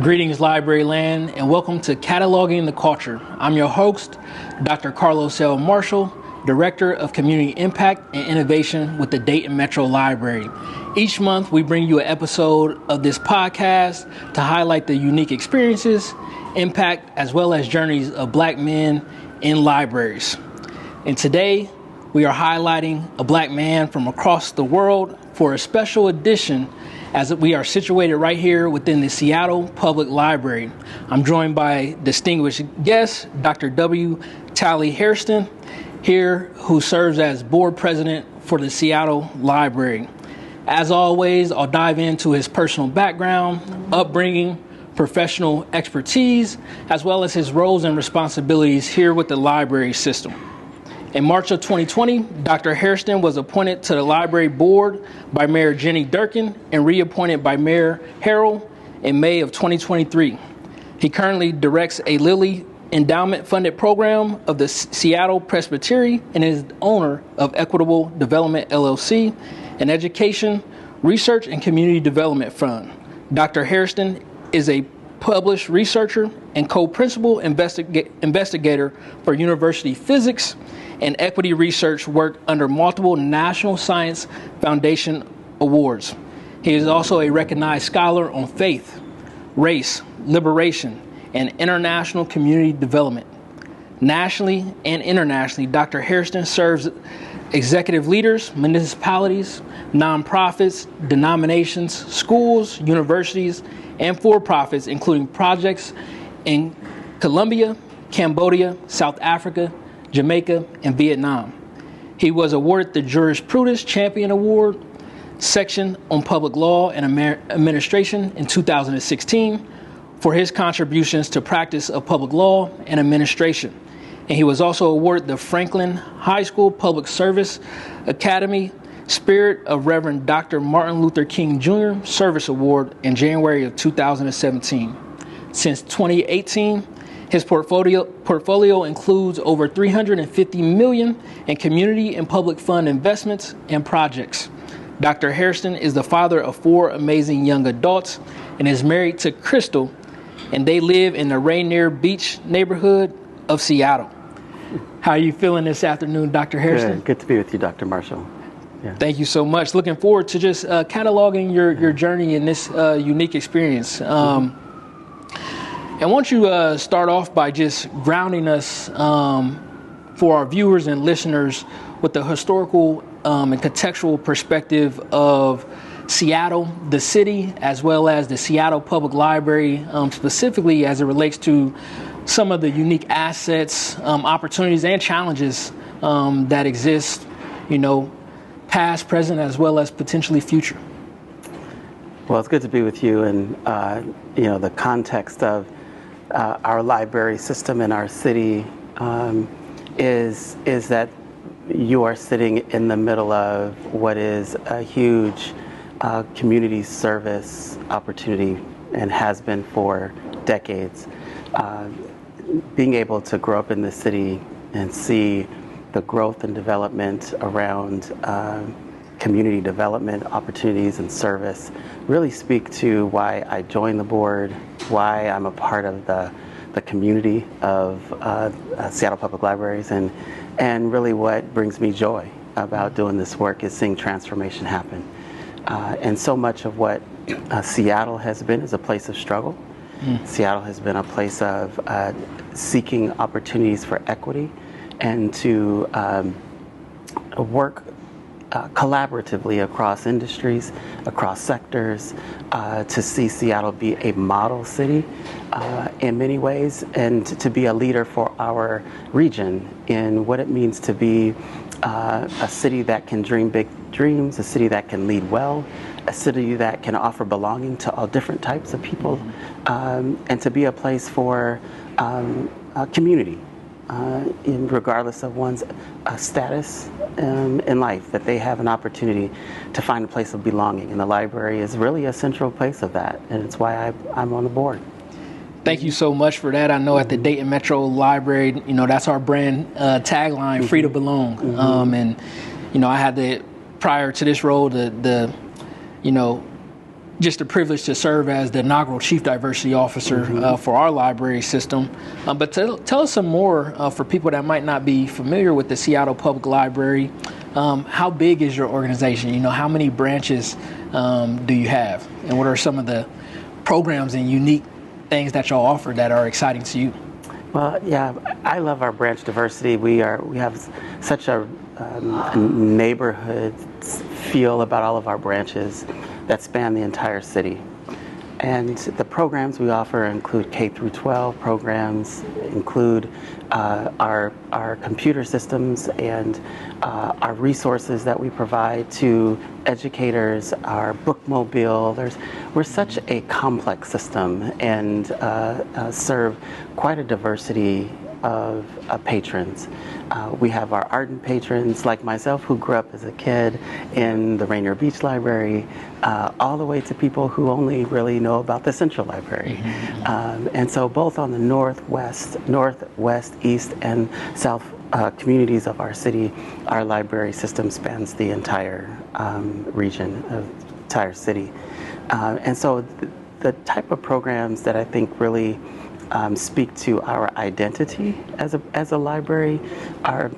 Greetings, Library Land, and welcome to Cataloging the Culture. I'm your host, Dr. Carlos L. Marshall, Director of Community Impact and Innovation with the Dayton Metro Library. Each month, we bring you an episode of this podcast to highlight the unique experiences, impact, as well as journeys of Black men in libraries. And today, we are highlighting a Black man from across the world for a special edition as we are situated right here within the Seattle Public Library. I'm joined by distinguished guest, Dr. W. Tali Hairston, here, who serves as board president for the Seattle Library. As always, I'll dive into his personal background, upbringing, professional expertise, as well as his roles and responsibilities here with the library system. In March of 2020, Dr. Hairston was appointed to the library board by Mayor Jenny Durkan and reappointed by Mayor Harrell in May of 2023. He currently directs a Lilly endowment-funded program of the Seattle Presbytery and is owner of Equitable Development LLC, an education, research, and community development fund. Dr. Hairston is a published researcher and co-principal investigator for university physics and equity research work under multiple National Science Foundation awards. He is also a recognized scholar on faith, race, liberation, and international community development. Nationally and internationally, Dr. Hairston serves executive leaders, municipalities, nonprofits, denominations, schools, universities, and for-profits, including projects in Colombia, Cambodia, South Africa, Jamaica, and Vietnam. He was awarded the Jurisprudence Champion Award, section on public law and administration in 2016 for his contributions to practice of public law and administration. And he was also awarded the Franklin High School Public Service Academy Spirit of Reverend Dr. Martin Luther King Jr. Service Award in January of 2017. Since 2018, his portfolio includes over $350 million in community and public fund investments and projects. Dr. Hairston is the father of 4 amazing young adults and is married to Crystal, and they live in the Rainier Beach neighborhood of Seattle. How are you feeling this afternoon, Dr. Hairston? Good to be with you, Dr. Marshall. Yeah. Thank you so much. Looking forward to just cataloging your journey in this unique experience. And won't you start off by just grounding us for our viewers and listeners with the historical and contextual perspective of Seattle, the city, as well as the Seattle Public Library, specifically as it relates to some of the unique assets, opportunities, and challenges that exist, past, present, as well as potentially future. Well, it's good to be with you, and the context of our library system in our city is that you are sitting in the middle of what is a huge community service opportunity and has been for decades. Being able to grow up in the city and see the growth and development around community development opportunities and service really speak to why I joined the board, why I'm a part of the community of Seattle Public Libraries, and really what brings me joy about doing this work is seeing transformation happen. And so much of what Seattle has been is a place of struggle. Seattle has been a place of seeking opportunities for equity and to work collaboratively across industries, across sectors, to see Seattle be a model city in many ways, and to be a leader for our region in what it means to be a city that can dream big dreams, a city that can lead well, a city that can offer belonging to all different types of people, and to be a place for community. Regardless of one's status in life, that they have an opportunity to find a place of belonging. And the library is really a central place of that, and it's why I'm on the board. Thank you so much for that. I know at the Dayton Metro Library, that's our brand tagline, free to belong. And, I had the, prior to this role, the just a privilege to serve as the inaugural Chief Diversity Officer for our library system. But tell us some more for people that might not be familiar with the Seattle Public Library. How big is your organization? You know, how many branches do you have? And what are some of the programs and unique things that y'all offer that are exciting to you? Well, yeah, I love our branch diversity. We have such a neighborhood feel about all of our branches that span the entire city. And the programs we offer include K through 12 programs, include our computer systems and our resources that we provide to educators, our bookmobile. We're such a complex system and serve quite a diversity of patrons. We have our ardent patrons like myself who grew up as a kid in the Rainier Beach Library, all the way to people who only really know about the Central Library. And so both on the northwest, east, and south communities of our city, our library system spans the entire region of the entire city. And so the type of programs that I think really speak to our identity as a library, our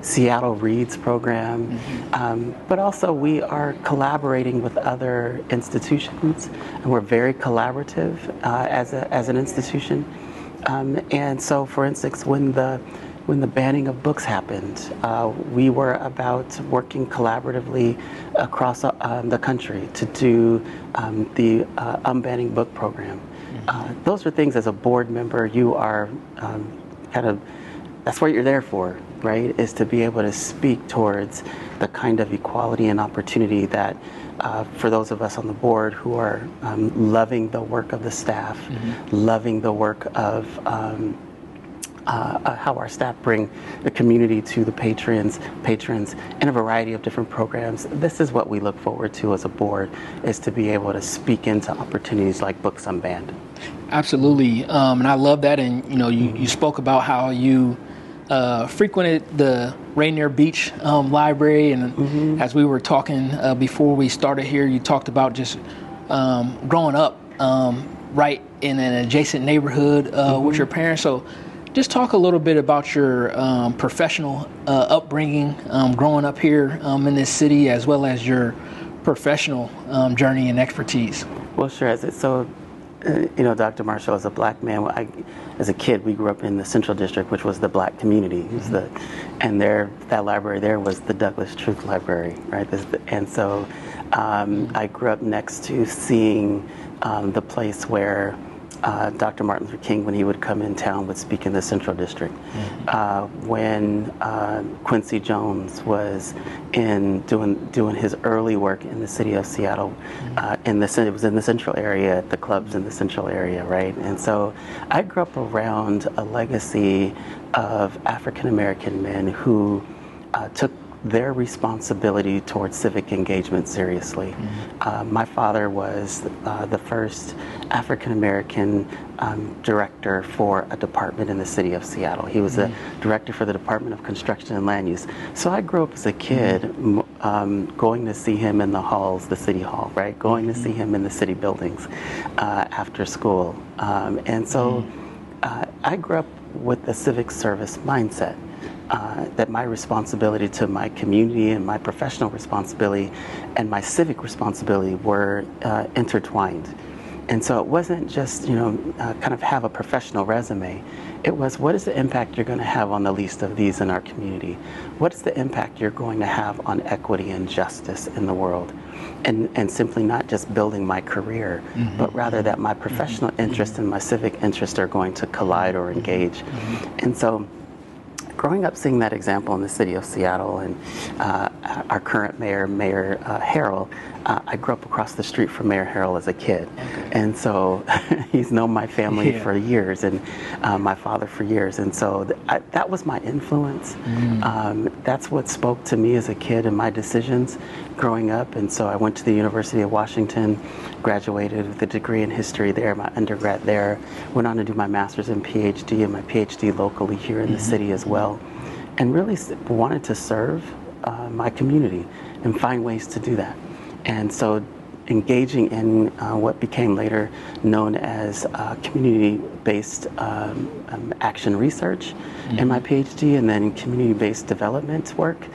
Seattle Reads program, but also we are collaborating with other institutions, and we're very collaborative as an institution. And so, for instance, when the banning of books happened, we were about working collaboratively across the country to do the unbanning book program. Those are things as a board member you are that's what you're there for, right? Is to be able to speak towards the kind of equality and opportunity that for those of us on the board who are loving the work of the staff, loving the work of how our staff bring the community to the patrons in a variety of different programs. This is what we look forward to as a board, is to be able to speak into opportunities like Books Unbanned. Absolutely, and I love that. And you spoke about how you frequented the Rainier Beach Library, and as we were talking before we started here, you talked about just growing up right in an adjacent neighborhood with your parents. So just talk a little bit about your professional upbringing, growing up here in this city, as well as your professional journey and expertise. Well, sure. Dr. Marshall, as a black man, as a kid, we grew up in the Central District, which was the black community. That library there was the Douglas Truth Library, right? And so I grew up next to seeing the place where Dr. Martin Luther King, when he would come in town, would speak in the Central District. When Quincy Jones was doing his early work in the city of Seattle, it was in the Central area, at the clubs in the Central area, right? And so I grew up around a legacy of African American men who took their responsibility towards civic engagement seriously. My father was the first African American director for a department in the city of Seattle. He was a director for the Department of Construction and Land Use. So I grew up as a kid going to see him in the halls, the city hall, right? Going to see him in the city buildings after school. And so I grew up with the civic service mindset. That my responsibility to my community and my professional responsibility and my civic responsibility were intertwined. And so it wasn't just, kind of have a professional resume. It was, what is the impact you're going to have on the least of these in our community? What's the impact you're going to have on equity and justice in the world? And simply not just building my career, but rather that my professional interest and my civic interest are going to collide or engage. And so growing up seeing that example in the city of Seattle and our current mayor, Mayor Harrell, I grew up across the street from Mayor Harrell as a kid. And so he's known my family for years and my father for years. And so that was my influence. That's what spoke to me as a kid and my decisions growing up. And so I went to the University of Washington, graduated with a degree in history there, my undergrad there, went on to do my master's and Ph.D. and my Ph.D. locally here in the city as well. And really wanted to serve my community and find ways to do that. And so, engaging in what became later known as community-based action research in my PhD, and then community-based development work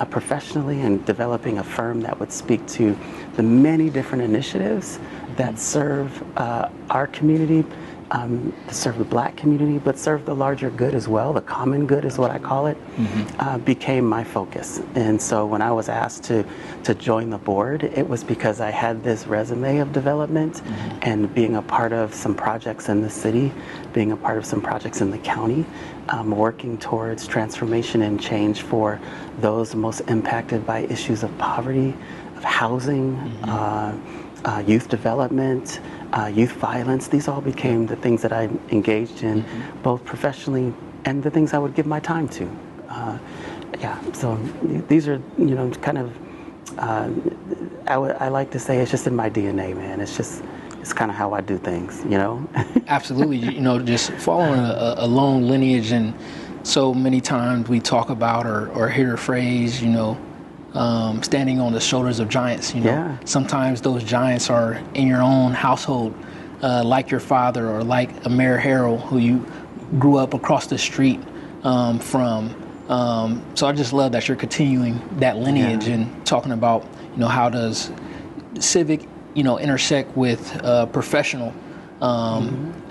professionally, and developing a firm that would speak to the many different initiatives that serve our community, serve the Black community, but serve the larger good as well. The common good is what I call it, became my focus. And so when I was asked to join the board, it was because I had this resume of development and being a part of some projects in the city, being a part of some projects in the county, working towards transformation and change for those most impacted by issues of poverty, of housing, youth development, youth violence. These all became the things that I engaged in, both professionally and the things I would give my time to. So these are, kind of, I like to say it's just in my DNA, man. It's kind of how I do things, Absolutely. Just following a long lineage, and so many times we talk about or hear the phrase, standing on the shoulders of giants. Sometimes those giants are in your own household, like your father, or like a Mayor Harrell, who you grew up across the street from. So I just love that you're continuing that lineage and talking about, how does civic, intersect with professional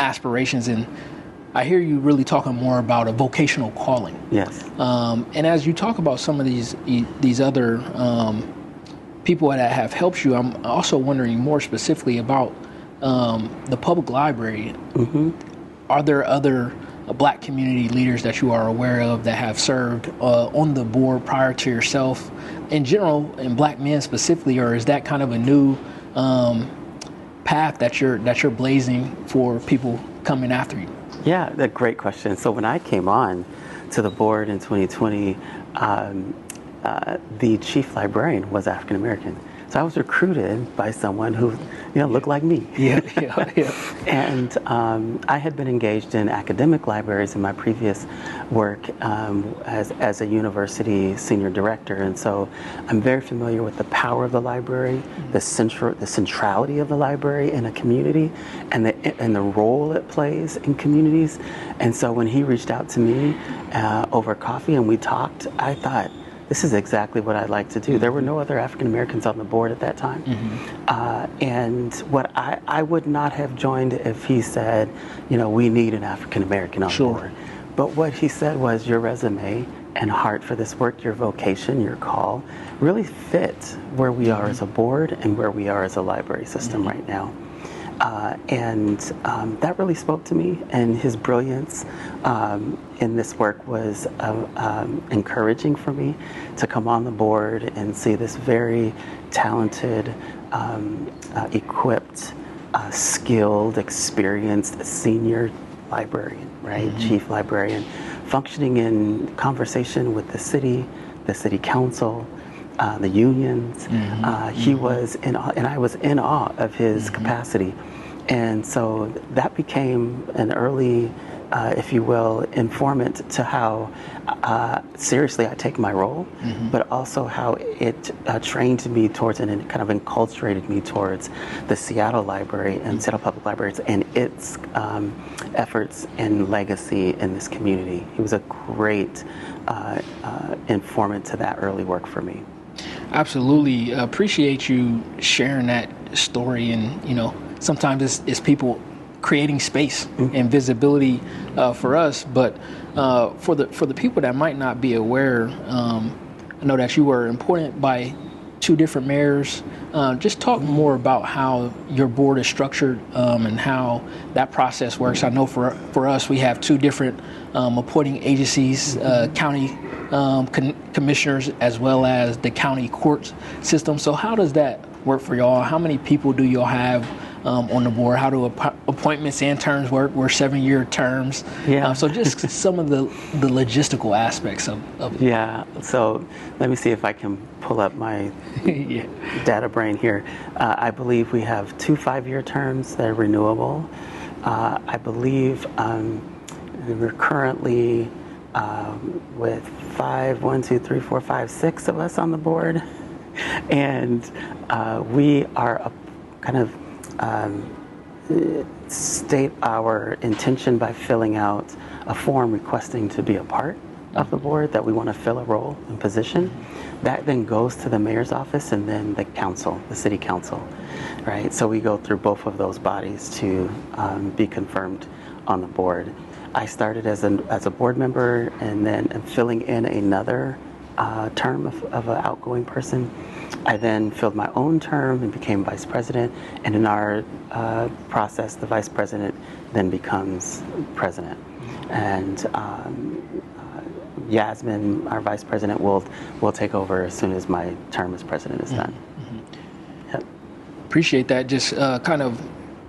aspirations. And I hear you really talking more about a vocational calling. Yes. And as you talk about some of these other people that have helped you, I'm also wondering more specifically about the public library. Are there other Black community leaders that you are aware of that have served on the board prior to yourself, in general, and Black men specifically, or is that kind of a new path that you're blazing for people coming after you? Yeah, that's a great question. So when I came on to the board in 2020, the chief librarian was African American. So I was recruited by someone who, looked like me. Yeah. And I had been engaged in academic libraries in my previous work as a university senior director, and so I'm very familiar with the power of the library, the centrality of the library in a community, and the role it plays in communities. And so when he reached out to me over coffee and we talked, I thought, this is exactly what I'd like to do. There were no other African Americans on the board at that time. And what I would not have joined if he said, we need an African American on board. But what he said was, your resume and heart for this work, your vocation, your call, really fit where we are as a board and where we are as a library system right now. And that really spoke to me, and his brilliance in this work was encouraging for me to come on the board and see this very talented, equipped, skilled, experienced senior librarian, right? Chief librarian, functioning in conversation with the city council, the unions. He was in awe, and I was in awe of his capacity. And so that became an early, if you will, informant to how seriously I take my role, but also how it trained me towards and kind of enculturated me towards the Seattle Library and Seattle Public Libraries and its efforts and legacy in this community. He was a great informant to that early work for me. Absolutely. Appreciate you sharing that story. And, sometimes it's people creating space and visibility for us. But for the people that might not be aware, I know that you were appointed by 2 different mayors. Just talk more about how your board is structured and how that process works. I know for us, we have 2 different appointing agencies, county commissioners, as well as the county court system. So how does that work for y'all? How many people do y'all have on the board? How do appointments and terms work? We're 7-year terms. So just some of the logistical aspects of it. Yeah. So let me see if I can pull up my data brain here. I believe we have 2 5-year terms that are renewable. I believe we're currently with 6 of us on the board. And we are kind of state our intention by filling out a form requesting to be a part of the board, that we want to fill a role and position. That then goes to the mayor's office and then the council, the city council, right? So we go through both of those bodies to be confirmed on the board. I started as a board member, and then filling in another term of an outgoing person. I then filled my own term and became vice president, and in our process, the vice president then becomes president. And Yasmin, our vice president, will take over as soon as my term as president is done. Mm-hmm. Yep. Appreciate that. Just kind of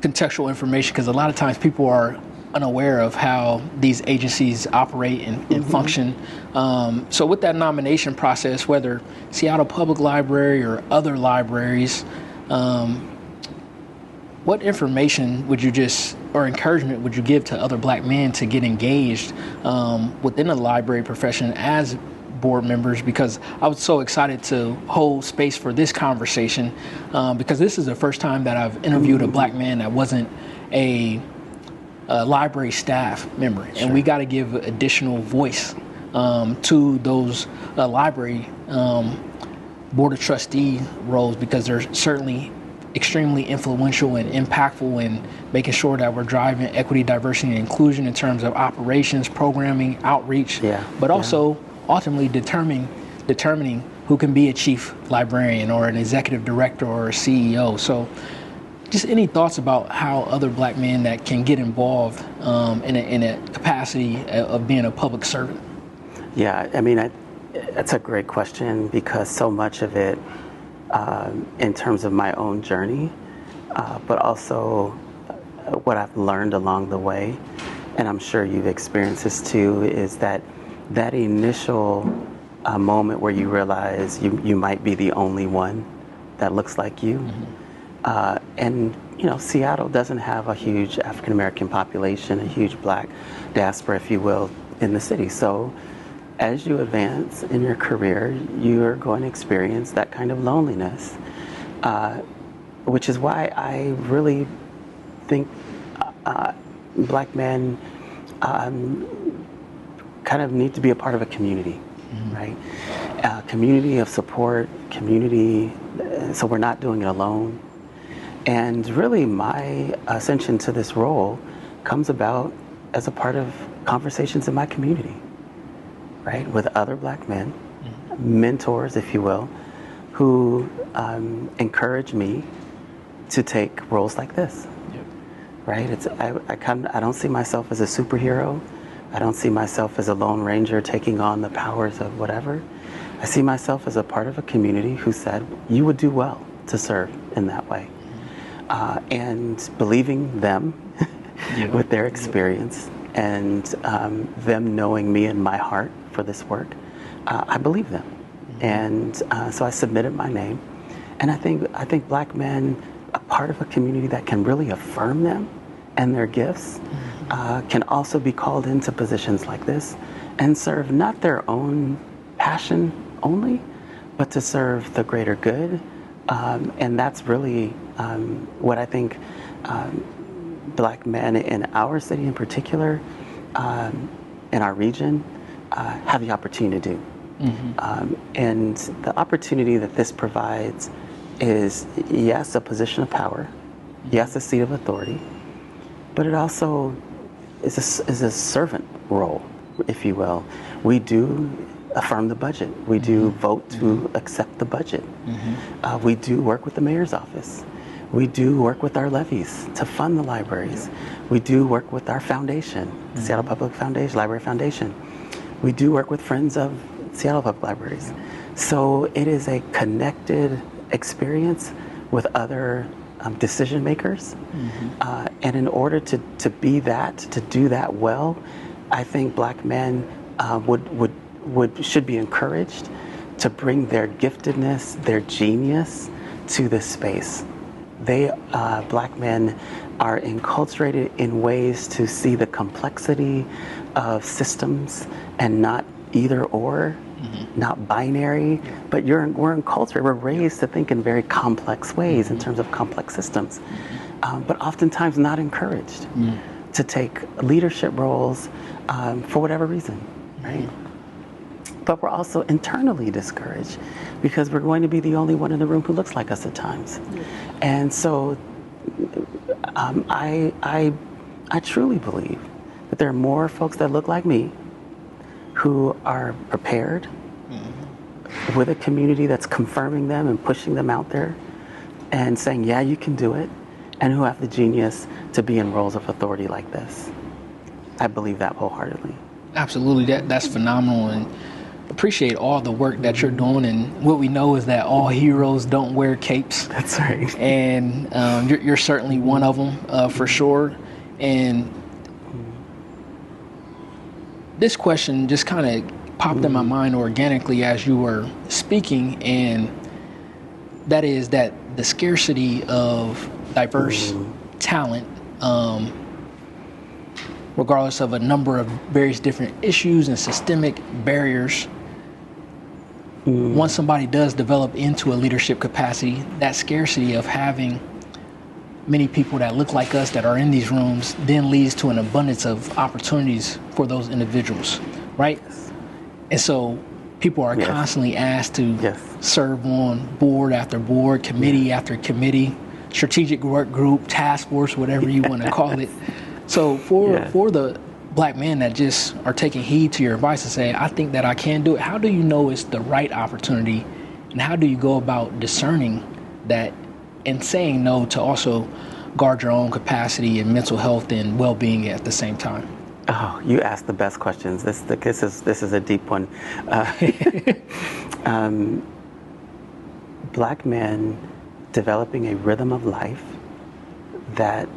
contextual information, because a lot of times people are unaware of how these agencies operate and function. So with that nomination process, whether Seattle Public Library or other libraries, what information would you or encouragement would you give to other Black men to get engaged within the library profession as board members? Because I was so excited to hold space for this conversation, because this is the first time that I've interviewed a Black man that wasn't a library staff member. Sure. And we got to give additional voice to those library board of trustee roles, because they're certainly extremely influential and impactful in making sure that we're driving equity, diversity, and inclusion in terms of operations, programming, outreach, but also ultimately determining who can be a chief librarian or an executive director or a CEO. So just any thoughts about how other Black men that can get involved in a capacity of being a public servant? Yeah, I mean, that's a great question, because so much of it, in terms of my own journey, but also what I've learned along the way, and I'm sure you've experienced this too, is that initial moment where you realize you might be the only one that looks like you. And Seattle doesn't have a huge African American population, a huge Black diaspora, if you will, in the city. So as you advance in your career, you're going to experience that kind of loneliness, which is why I really think Black men kind of need to be a part of a community, right? A community of support, community, so we're not doing it alone. And really my ascension to this role comes about as a part of conversations in my community, right? With other Black men, mentors, if you will, who encourage me to take roles like this, right? I don't see myself as a superhero. I don't see myself as a Lone Ranger taking on the powers of whatever. I see myself as a part of a community who said, you would do well to serve in that way. And believing them with their experience and them knowing me and my heart for this work, I believe them. And so I submitted my name. And I think Black men, a part of a community that can really affirm them and their gifts, can also be called into positions like this and serve not their own passion only, but to serve the greater good. And that's really what I think Black men in our city in particular, in our region, have the opportunity to do. And the opportunity that this provides is, yes, a position of power, yes, a seat of authority, but it also is a servant role, if you will. We do affirm the budget. We do vote to accept the budget. We do work with the mayor's office. We do work with our levies to fund the libraries. We do work with our foundation, Seattle Public Foundation, Library Foundation. We do work with Friends of Seattle Public Libraries. So it is a connected experience with other decision makers. And in order to be that, to do that well, I think Black men should be encouraged to bring their giftedness, their genius to this space. Black men are enculturated in ways to see the complexity of systems and not either or, not binary, but we're in culture. We're raised to think in very complex ways in terms of complex systems, but oftentimes not encouraged to take leadership roles for whatever reason, right? But we're also internally discouraged because we're going to be the only one in the room who looks like us at times. And so I truly believe that there are more folks that look like me who are prepared with a community that's confirming them and pushing them out there and saying, yeah, you can do it, and who have the genius to be in roles of authority like this. I believe that wholeheartedly. Absolutely. That's phenomenal, and appreciate all the work that you're doing. And what we know is that all heroes don't wear capes. That's right. And you're certainly one of them, for sure. And this question just kind of popped in my mind organically as you were speaking, and that is that the scarcity of diverse talent, regardless of a number of various different issues and systemic barriers, once somebody does develop into a leadership capacity, that scarcity of having many people that look like us that are in these rooms then leads to an abundance of opportunities for those individuals, right? And so people are constantly asked to serve on board after board, committee after committee, strategic work group, task force, whatever you want to call it. So for the Black men that just are taking heed to your advice and say, I think that I can do it, how do you know it's the right opportunity, and how do you go about discerning that and saying no to also guard your own capacity and mental health and well-being at the same time? Oh, you asked the best questions. This is a deep one. Black men developing a rhythm of life that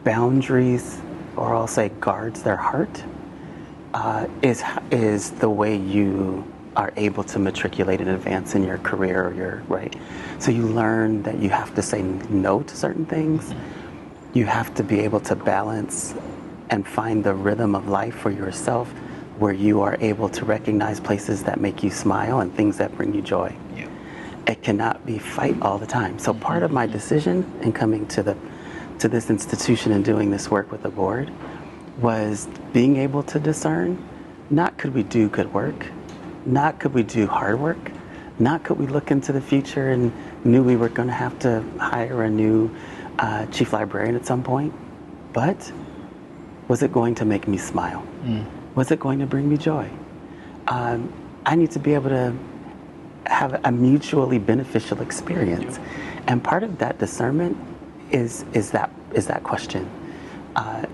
boundaries, or I'll say guards their heart, is the way you are able to matriculate and advance in your career, or your right. So you learn that you have to say no to certain things. You have to be able to balance and find the rhythm of life for yourself, where you are able to recognize places that make you smile and things that bring you joy. Yeah. It cannot be fight all the time. So part of my decision in coming to this institution and doing this work with the board was being able to discern, not could we do good work, not could we do hard work, not could we look into the future and knew we were going to have to hire a new chief librarian at some point, but was it going to make me smile? Was it going to bring me joy? I need to be able to have a mutually beneficial experience. And part of that discernment is that question.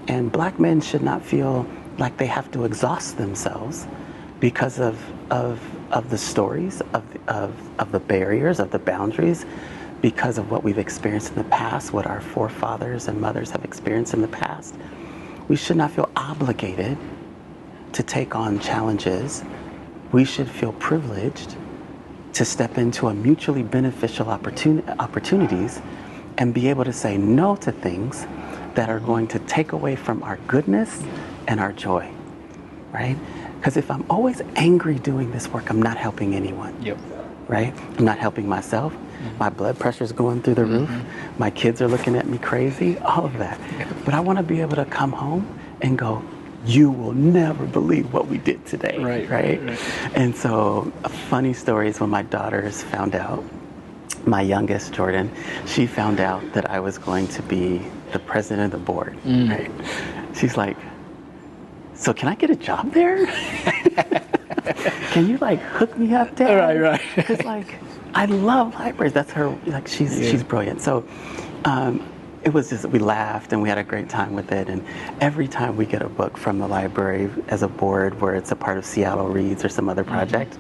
And Black men should not feel like they have to exhaust themselves because of the stories, of the barriers, of the boundaries, because of what we've experienced in the past, what our forefathers and mothers have experienced in the past. We should not feel obligated to take on challenges. We should feel privileged to step into a mutually beneficial opportunities and be able to say no to things that are going to take away from our goodness and our joy, right? Because if I'm always angry doing this work, I'm not helping anyone, right? I'm not helping myself. My blood pressure is going through the roof. My kids are looking at me crazy, all of that. But I want to be able to come home and go, you will never believe what we did today, right? And so a funny story is when my daughters found out, my youngest, Jordan, she found out that I was going to be the president of the board, right? She's like, so can I get a job there? Can you hook me up, Dad? Right. Because I love libraries. That's her, she's brilliant. So it was just, we laughed and we had a great time with it. And every time we get a book from the library as a board where it's a part of Seattle Reads or some other project,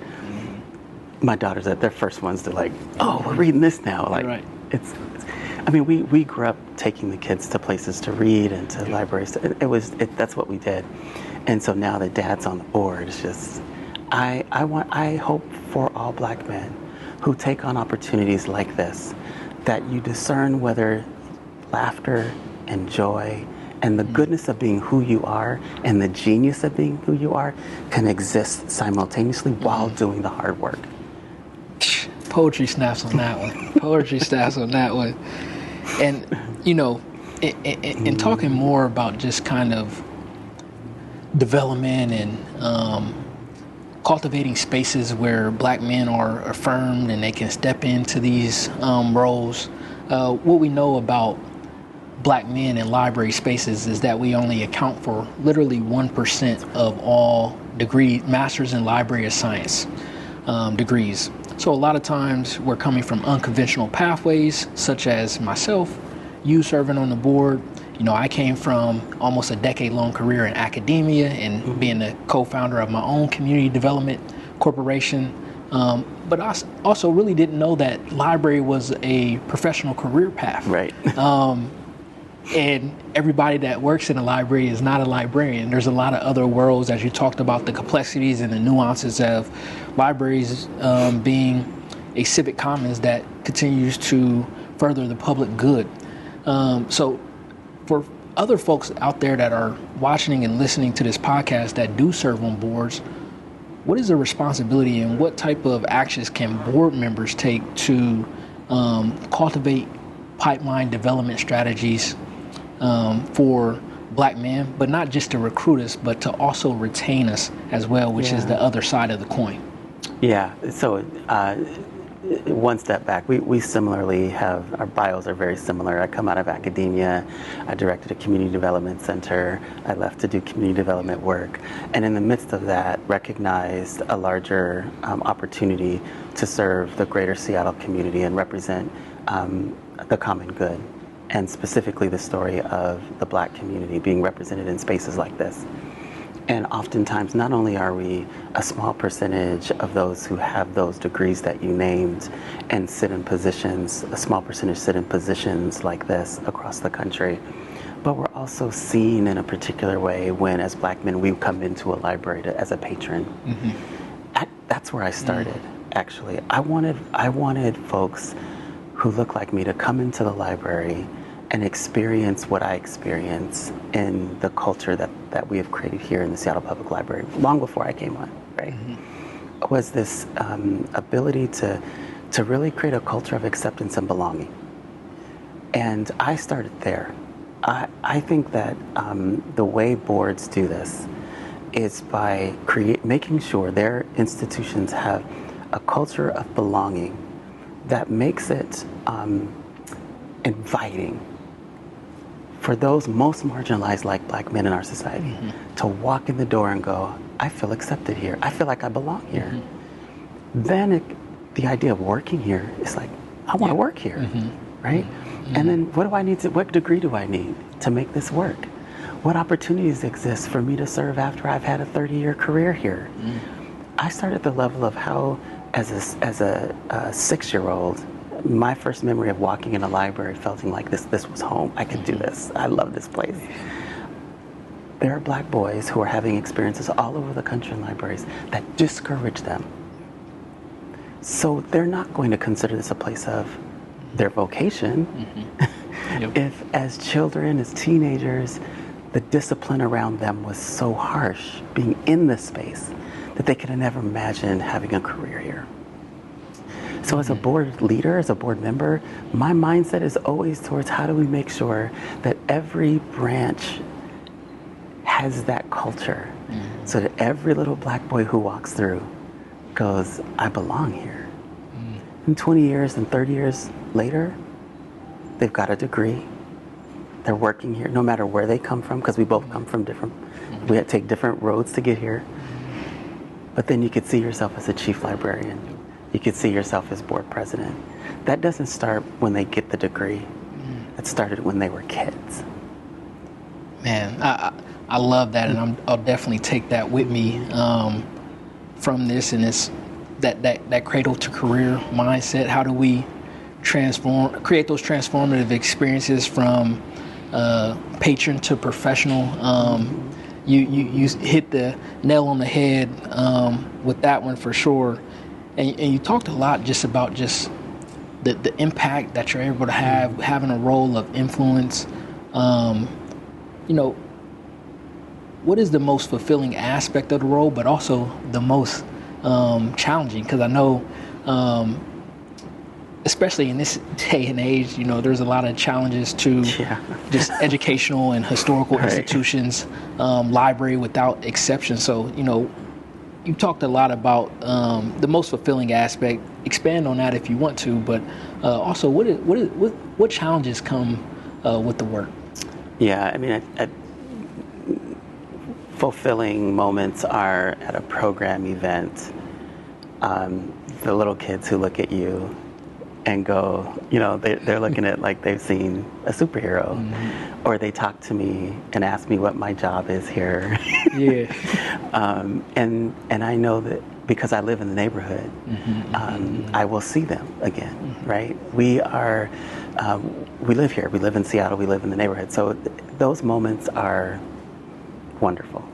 my daughters are their first ones to oh, we're reading this now. It's I mean, we grew up taking the kids to places to read and to libraries. That's what we did. And so now that Dad's on the board, it's just, I hope for all Black men who take on opportunities like this, that you discern whether laughter and joy And the goodness of being who you are and the genius of being who you are can exist simultaneously while doing the hard work. Poetry snaps on that one. Poetry snaps on that one. And, you know, in talking more about just kind of development and cultivating spaces where Black men are affirmed and they can step into these roles, what we know about Black men in library spaces is that we only account for literally 1% of all masters in library of science degrees. So a lot of times we're coming from unconventional pathways, such as myself, you serving on the board. You know, I came from almost a decade-long career in academia and being the co-founder of my own community development corporation. But I also really didn't know that library was a professional career path. Right. And everybody that works in a library is not a librarian. There's a lot of other worlds, as you talked about, the complexities and the nuances of libraries being a civic commons that continues to further the public good. So for other folks out there that are watching and listening to this podcast that do serve on boards, what is the responsibility and what type of actions can board members take to cultivate pipeline development strategies for Black men, but not just to recruit us, but to also retain us as well, which is the other side of the coin? Yeah, so one step back, we similarly have, our bios are very similar. I come out of academia, I directed a community development center, I left to do community development work, and in the midst of that, recognized a larger opportunity to serve the greater Seattle community and represent the common good, and specifically the story of the Black community being represented in spaces like this. And oftentimes, not only are we a small percentage of those who have those degrees that you named and sit in positions, a small percentage sit in positions like this across the country, but we're also seen in a particular way when, as Black men, we come into a library as a patron. That's where I started, actually. I wanted folks who look like me to come into the library and experience what I experience in the culture that we have created here in the Seattle Public Library, long before I came on, right? Was this ability to really create a culture of acceptance and belonging. And I started there. I think that the way boards do this is by making sure their institutions have a culture of belonging that makes it inviting for those most marginalized, like Black men in our society, to walk in the door and go, I feel accepted here. I feel like I belong here. Then the idea of working here is like, I want to work here, right? And then what degree do I need to make this work? What opportunities exist for me to serve after I've had a 30-year career here? I started at the level of how, as a 6-year-old, my first memory of walking in a library feeling like this was home. I could do this. I love this place. There are Black boys who are having experiences all over the country in libraries that discourage them. So they're not going to consider this a place of their vocation. If as children, as teenagers, the discipline around them was so harsh, being in this space, that they could have never imagined having a career here. So as a board leader, as a board member, my mindset is always towards how do we make sure that every branch has that culture, so that every little Black boy who walks through goes, I belong here. And 20 years and 30 years later, they've got a degree. They're working here, no matter where they come from, because we both come from we had to take different roads to get here. But then you could see yourself as a chief librarian. You could see yourself as board president. That doesn't start when they get the degree. It started when they were kids. Man, I love that, and I'll definitely take that with me from this, and it's that cradle to career mindset. How do we create those transformative experiences from patron to professional? You hit the nail on the head with that one for sure. And you talked a lot just about the impact that you're able to have, having a role of influence you know, what is the most fulfilling aspect of the role, but also the most challenging? Because I know, especially in this day and age, you know, there's a lot of challenges to just educational and historical institutions, library without exception. So, you know, you talked a lot about the most fulfilling aspect. Expand on that if you want to, but also what challenges come with the work? Yeah, I mean, fulfilling moments are at a program event. The little kids who look at you and go, you know, they're looking at like they've seen a superhero, or they talk to me and ask me what my job is here. And I know that because I live in the neighborhood, I will see them again, right? We live here, we live in Seattle, we live in the neighborhood. So those moments are wonderful.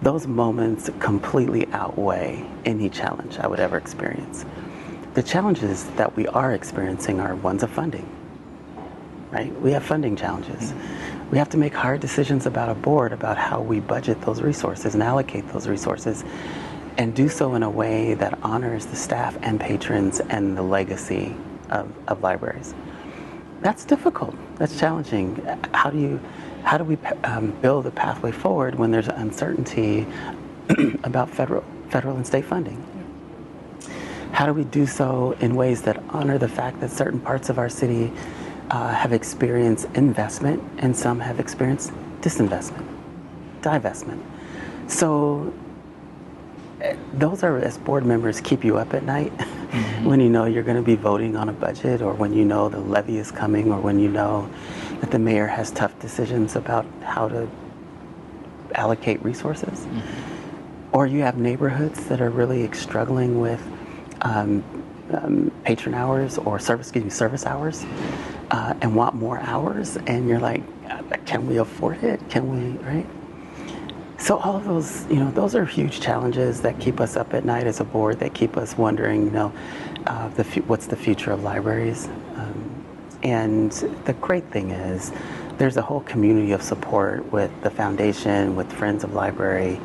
Those moments completely outweigh any challenge I would ever experience. The challenges that we are experiencing are ones of funding, right? We have funding challenges. We have to make hard decisions about a board, about how we budget those resources and allocate those resources, and do so in a way that honors the staff and patrons and the legacy of libraries. That's difficult. That's challenging. How do we build a pathway forward when there's uncertainty about federal and state funding? How do we do so in ways that honor the fact that certain parts of our city have experienced investment and some have experienced disinvestment, divestment? So those are, as board members, keep you up at night when you know you're going to be voting on a budget, or when you know the levy is coming, or when you know that the mayor has tough decisions about how to allocate resources. Or you have neighborhoods that are really struggling with patron hours or service hours, and want more hours, and you're like, can we afford it? Can we, right? So all of those, you know, those are huge challenges that keep us up at night as a board, that keep us wondering, you know, what's the future of libraries? And the great thing is there's a whole community of support with the foundation, with Friends of Library,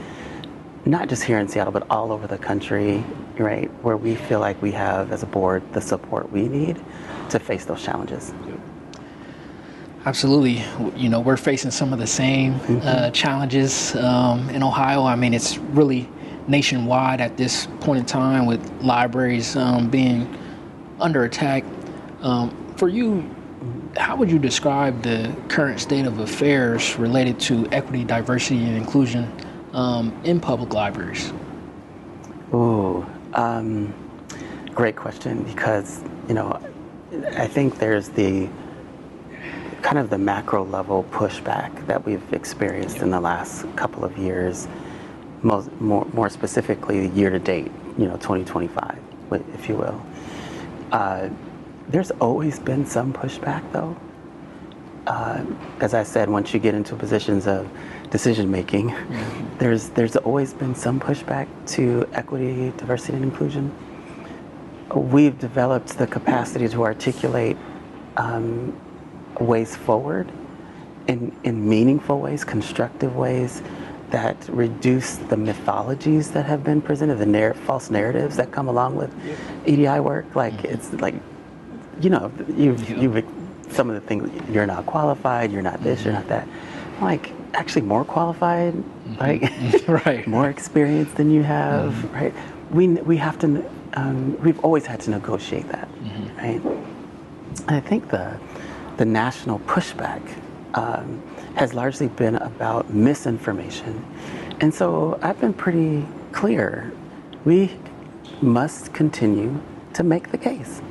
not just here in Seattle, but all over the country, right? Where we feel like we have, as a board, the support we need to face those challenges. Absolutely. You know, we're facing some of the same challenges in Ohio. I mean, it's really nationwide at this point in time, with libraries being under attack. For you, how would you describe the current state of affairs related to equity, diversity, and inclusion in public libraries? Great question, because, you know, I think there's the kind of the macro level pushback that we've experienced in the last couple of years, more specifically year to date, you know, 2025, if you will. There's always been some pushback, though. As I said, once you get into positions of decision making, there's always been some pushback to equity, diversity, and inclusion. We've developed the capacity to articulate ways forward in meaningful ways, constructive ways, that reduce the mythologies that have been presented, the false narratives that come along with EDI work. Like, it's like, you know, you've some of the things, you're not qualified, you're not this, you're not that. Like, actually more qualified, right? More experienced than you have, right? We have to, we've always had to negotiate that, right? And I think the national pushback has largely been about misinformation. And so I've been pretty clear. We must continue to make the case.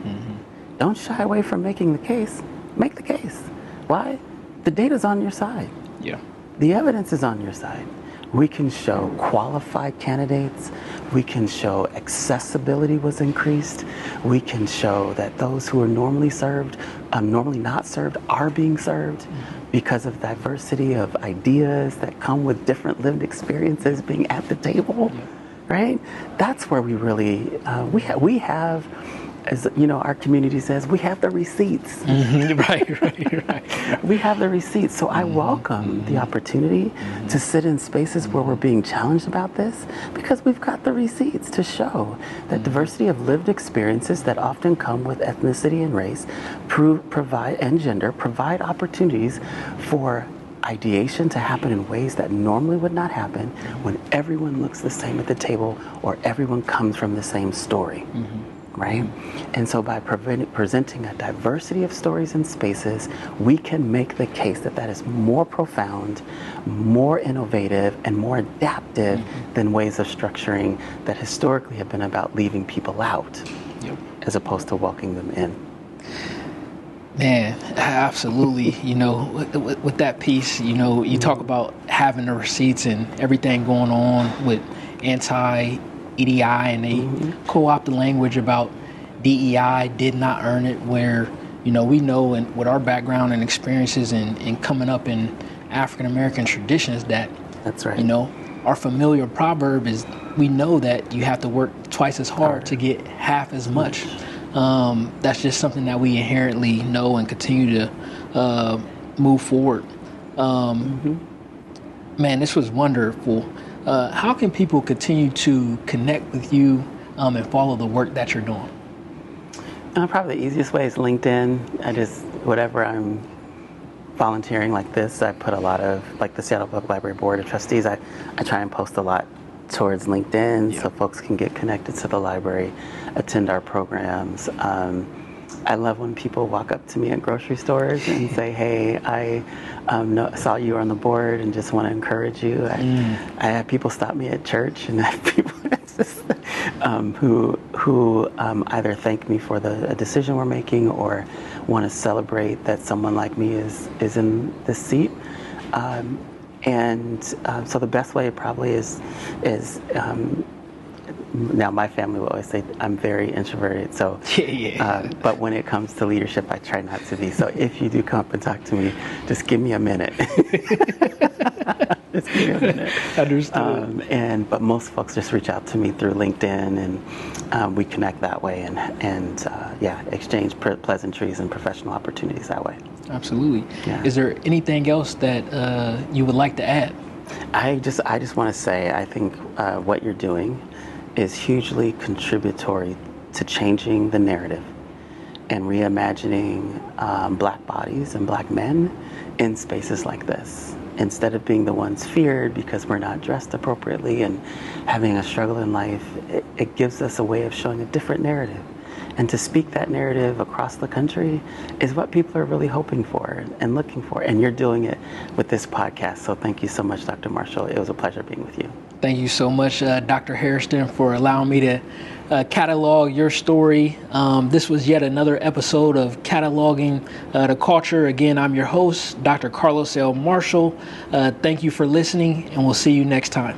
Don't shy away from making the case. Make the case. Why? The data's on your side. Yeah. The evidence is on your side. We can show qualified candidates. We can show accessibility was increased. We can show that those who are normally served, normally not served, are being served because of diversity of ideas that come with different lived experiences being at the table, right? That's where we really, we have as our community says, we have the receipts. Right. We have the receipts. So I welcome the opportunity to sit in spaces where we're being challenged about this, because we've got the receipts to show that diversity of lived experiences that often come with ethnicity and race and gender provide opportunities for ideation to happen in ways that normally would not happen when everyone looks the same at the table or everyone comes from the same story. Right? And so by presenting a diversity of stories and spaces, we can make the case that that is more profound, more innovative, and more adaptive than ways of structuring that historically have been about leaving people out as opposed to welcoming them in. Man, absolutely. With that piece, you talk about having the receipts and everything going on with anti-EDI, and they co-opt the language about DEI did not earn it, where, we know, and with our background and experiences and coming up in African-American traditions, that, that's right. Our familiar proverb is, we know that you have to work twice as hard to get half as much. That's just something that we inherently know and continue to move forward. Man, this was wonderful. How can people continue to connect with you and follow the work that you're doing? Probably the easiest way is LinkedIn. Whatever I'm volunteering like this, I put a lot of, like the Seattle Public Library Board of Trustees, I try and post a lot towards LinkedIn so folks can get connected to the library, attend our programs. I love when people walk up to me at grocery stores and say, hey, I saw you on the board and just want to encourage you. I have people stop me at church, and I have people who either thank me for the decision we're making or want to celebrate that someone like me is in this seat. So the best way probably is now my family will always say I'm very introverted, so but when it comes to leadership, I try not to be. So if you do come up and talk to me, just give me a minute. Just give me a minute. Understood. But most folks just reach out to me through LinkedIn, and we connect that way, and exchange pleasantries and professional opportunities that way. Absolutely. Yeah. Is there anything else that you would like to add? I just want to say, I think what you're doing is hugely contributory to changing the narrative and reimagining Black bodies and Black men in spaces like this. Instead of being the ones feared because we're not dressed appropriately and having a struggle in life, it gives us a way of showing a different narrative. And to speak that narrative across the country is what people are really hoping for and looking for. And you're doing it with this podcast. So thank you so much, Dr. Marshall. It was a pleasure being with you. Thank you so much, Dr. Hairston, for allowing me to catalog your story. This was yet another episode of Cataloging the Culture. Again, I'm your host, Dr. Carlos L. Marshall. Thank you for listening, and we'll see you next time.